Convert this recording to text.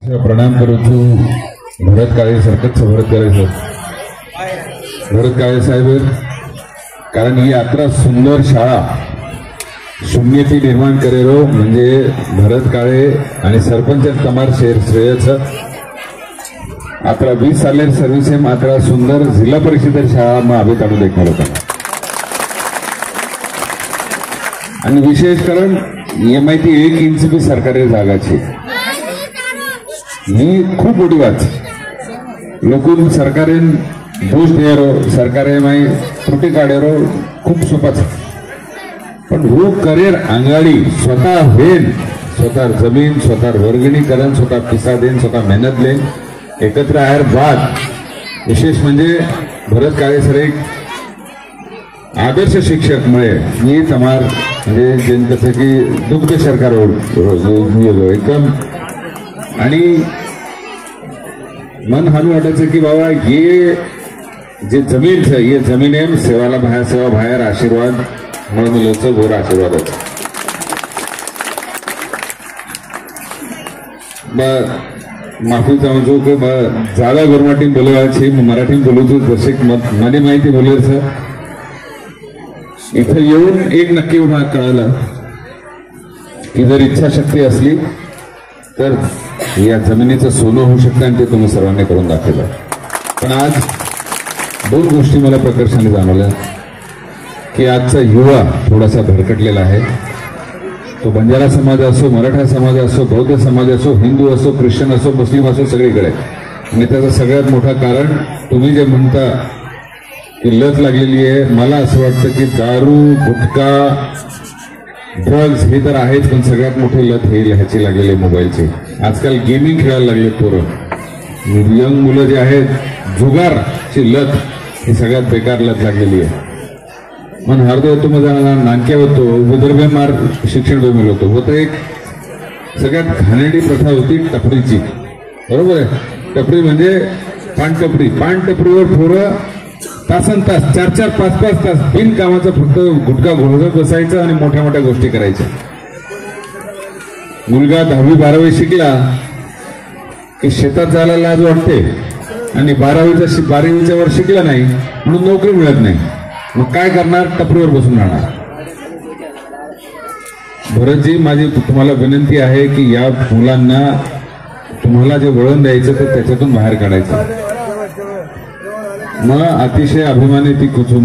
प्रणाम करू भरत काळे सरकत भरत काळे साहेब कारण ही यात्रा सुंदर शाळा शून्यती निर्माण करेरो म्हणजे भरत काळे आणि सरपंच तमार श्रेयच आता 20 सालेर सर्व्हिस है मात्र सुंदर जिल्हा परिषद शाळा में आम्ही काढून देखणार होता आणि विशेष कारण ये माहिती 1 इंच भी सरकारी जागाची ही खूप मोठी बात लोकून सरकारेन दोष द्यारो सरकारे माई त्रुटी काढेरो खूप सोपाच पण वो करेर आंगाडी स्वतः होईल स्वतः जमीन स्वतः वर्गणी करण स्वतः पिसा देन स्वतः मेहनत लेन एकत्र आहेर बाद विशेष म्हणजे भरत काळे सर एक आदर्श शिक्षक मुळे मी तमार म्हणजे जसं की दुग्ध सरकार एकदम आणि मन हानू वाटायचं की बाबा ये जे जमीन है ये जमीन है सेवाला बाहेर सेवा बाहेर आशीर्वाद म्हणून घोर आशीर्वाद माफी चाहूँ कि ज्यादा गवर्नमेंट बोलवा मराठी बोलू जसे मला माहिती बोलेल सर इथं येऊन एक नक्की कळालं की जर इच्छाशक्ती असली तर या जमिनीचं सोनं होऊ शकतं आणि ते तुम्ही सर्वांनी करून दाखवलं पण आज 2 गोष्टी मला प्रकर्षाने जाणवल्या की आजचा युवा थोडासा भरकटलेला आहे तो बंजारा समाज असो मराठा समाज असो बौद्ध समाज असो हिंदू असो ख्रिश्चन असो मुस्लिम असो सगळीकडे आणि त्याचं सगळ्यात मोठं कारण तुम्ही जे म्हणता की लत लागलेली आहे मला असं वाटतं की दारू गुटखा ड्रग्स हे तर आहेच पण सगळ्यात मोठी लत हे ह्याची लागलेली आहे मोबाईलची आजकाल गेमिंग खेळायला लागले पोरं यंग मुलं जे आहेत जुगारची लत ही सगळ्यात बेकार लत लागलेली आहे मन हरदो होतो माझा नानक्या होतो विदर्भ मार शिक्षण मिळवलं होतं होतं एक सगळ्यात घाणेरडी प्रथा होती टपरीची बरोबर आहे टपरी म्हणजे पानटपरीवर पोरं तासन तास 4-4 5-5 तास बिन कामाचं फक्त गुटखा घोळत बसायचं आणि मोठ्या मोठ्या गोष्टी करायच्या मुलगा 10वी-12वी शिकला की शेतात जायला लाज वाटते आणि 12वीच्या वर शिकला नाही म्हणून नोकरी मिळत नाही मग काय करणार टपरीवर बसून राहणार भरतजी माझी तुम्हाला विनंती आहे की या मुलांना तुम्हाला जे वळण द्यायचं तर त्याच्यातून बाहेर काढायचं मग अतिशय अभिमानी ती कुटुंब